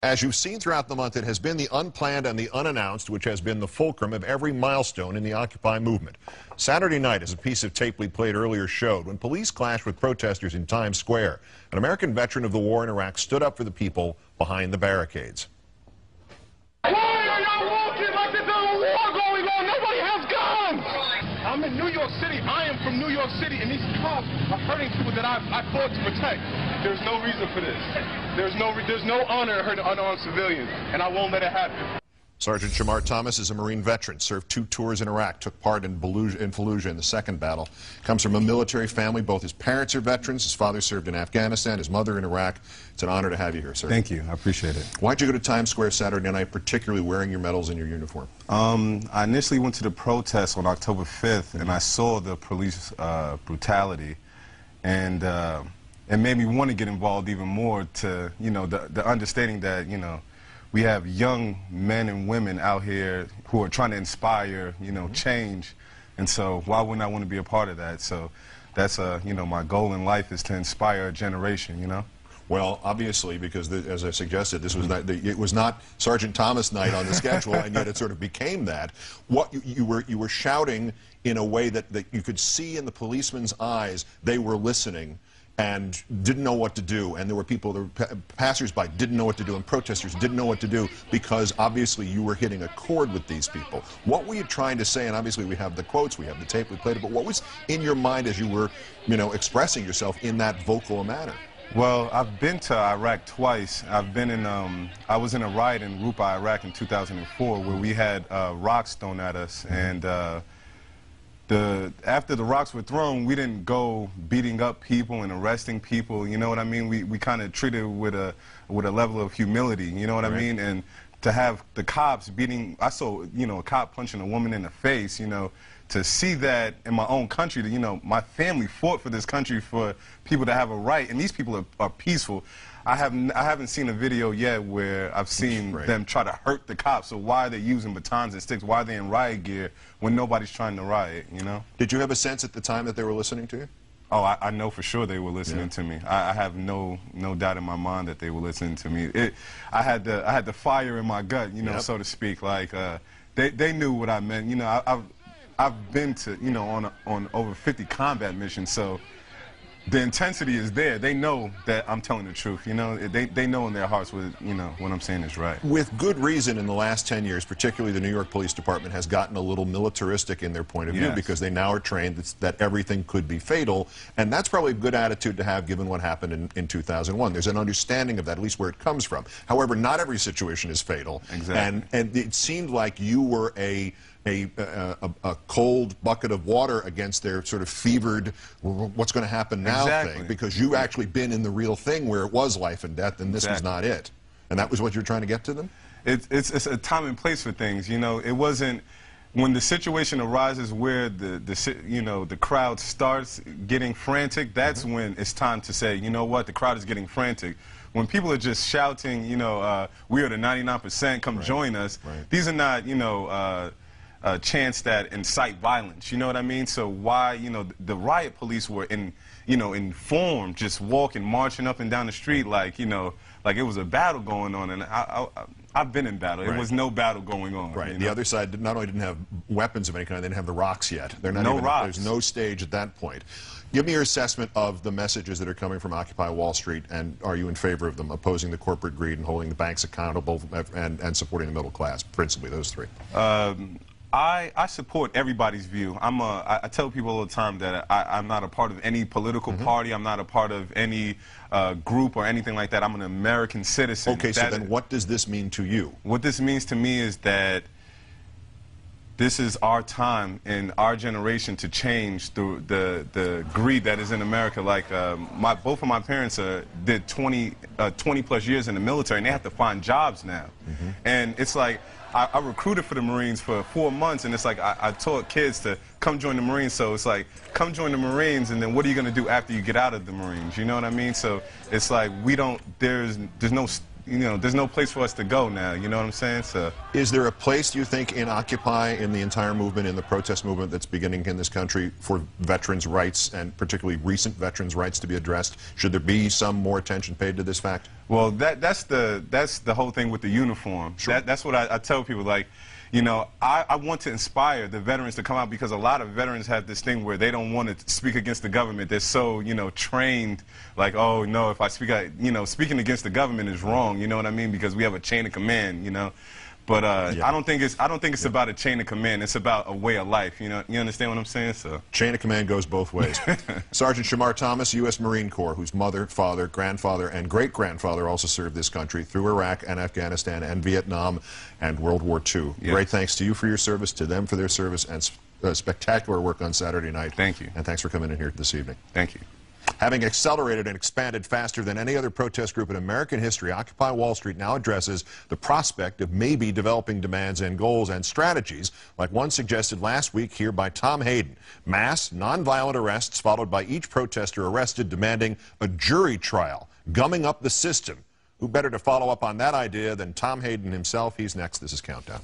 As you've seen throughout the month, it has been the unplanned and the unannounced which has been the fulcrum of every milestone in the Occupy movement. Saturday night, as a piece of tape we played earlier showed, when police clashed with protesters in Times Square, an American veteran of the war in Iraq stood up for the people behind the barricades. Why are y'all walking like there's a war going on? Nobody has guns! I'm in New York City. I am from New York City, and these cops are hurting people that I fought to protect. There's no reason for this. There's no honor in hurting unarmed civilians, and I won't let it happen. Sergeant Shamar Thomas is a Marine veteran, served 2 tours in Iraq, took part in Fallujah in the second battle. Comes from a military family. Both his parents are veterans. His father served in Afghanistan, his mother in Iraq. It's an honor to have you here, sir. Thank you. I appreciate it. Why'd you go to Times Square Saturday night, particularly wearing your medals and your uniform? I initially went to the protest on October 5th, and I saw the police brutality, and it made me want to get involved even more to, the understanding that, we have young men and women out here who are trying to inspire, change. And so why wouldn't I want to be a part of that? So that's, my goal in life is to inspire a generation, Well, obviously, because as I suggested, this was not, it was not Sergeant Thomas night on the schedule, and yet it sort of became that. What you were shouting in a way that you could see in the policemen's eyes they were listening and didn't know what to do, and there were people, passers-by didn't know what to do, and protesters didn't know what to do, because obviously you were hitting a chord with these people. What were you trying to say? And obviously we have the quotes, we have the tape, we played it, but what was in your mind as you were, expressing yourself in that vocal manner? Well, I've been to Iraq twice. I've been in, I was in a riot in Rupa, Iraq in 2004, where we had rocks thrown at us, and after the rocks were thrown, we didn't go beating up people and arresting people. You know what I mean? We kind of treated it with a level of humility. You know what I mean? And to have the cops beating, I saw a cop punching a woman in the face. To see that in my own country, that my family fought for this country for people to have a right, and these people are peaceful. I haven't seen a video yet where I've seen them try to hurt the cops. So why are they using batons and sticks? Why are they in riot gear when nobody's trying to riot, Did you have a sense at the time that they were listening to you? Oh, I know for sure they were listening to me. I have no doubt in my mind that they were listening to me. I had the fire in my gut, so to speak. Like they knew what I meant. I've been to on over 50 combat missions, so the intensity is there. They know that I'm telling the truth. They know in their hearts what I'm saying is right. With good reason, in the last 10 years, particularly the New York Police Department has gotten a little militaristic in their point of view, because they now are trained that everything could be fatal, and that's probably a good attitude to have given what happened in 2001. There's an understanding of that, at least where it comes from. However, not every situation is fatal. Exactly. And it seemed like you were a cold bucket of water against their sort of fevered, what's going to happen now thing, because you actually been in the real thing where it was life and death, and this was not it. And that was what you're trying to get to them? It's a time and place for things, It wasn't, when the situation arises where the crowd starts getting frantic, that's when it's time to say, you know what, the crowd is getting frantic. When people are just shouting, we are the 99%, come join us, these are not, chants that incite violence, you know what I mean? So why, the riot police were informed, just walking, marching up and down the street like, like it was a battle going on, and I've been in battle. It was no battle going on. The other side not only didn't have weapons of any kind, they didn't have the rocks yet. They're not rocks. There's no stage at that point. Give me your assessment of the messages that are coming from Occupy Wall Street, and are you in favor of them, opposing the corporate greed and holding the banks accountable and supporting the middle class, principally those three? I support everybody's view. I tell people all the time that I'm not a part of any political party. I'm not a part of any group or anything like that. I'm an American citizen. Okay, so then what does this mean to you? What this means to me is that this is our time in our generation to change the greed that is in America. Like both of my parents did 20 plus years in the military, and they have to find jobs now. And it's like, I recruited for the Marines for 4 months, and it's like I taught kids to come join the Marines. So it's like, come join the Marines, and then what are you going to do after you get out of the Marines? You know what I mean? So it's like there's no there's no place for us to go now. You know what I'm saying? So, is there a place, do you think, in Occupy, in the entire movement, in the protest movement that's beginning in this country for veterans' rights, and particularly recent veterans' rights, to be addressed? Should there be some more attention paid to this fact? Well, that's the whole thing with the uniform. Sure. That's what I tell people, like, I want to inspire the veterans to come out, because a lot of veterans have this thing where they don't want to speak against the government. They're so, trained, like, oh, no, if I speak out, speaking against the government is wrong, you know what I mean? Because we have a chain of command, But yeah. I don't think it's about a chain of command. It's about a way of life. You understand what I'm saying? So chain of command goes both ways. Sergeant Shamar Thomas, U.S. Marine Corps, whose mother, father, grandfather, and great-grandfather also served this country through Iraq and Afghanistan and Vietnam and World War II. Yes. Great thanks to you for your service, to them for their service, and spectacular work on Saturday night. Thank you. And thanks for coming in here this evening. Thank you. Having accelerated and expanded faster than any other protest group in American history, Occupy Wall Street now addresses the prospect of maybe developing demands and goals and strategies like one suggested last week here by Tom Hayden. Mass, nonviolent arrests followed by each protester arrested demanding a jury trial, gumming up the system. Who better to follow up on that idea than Tom Hayden himself? He's next. This is Countdown.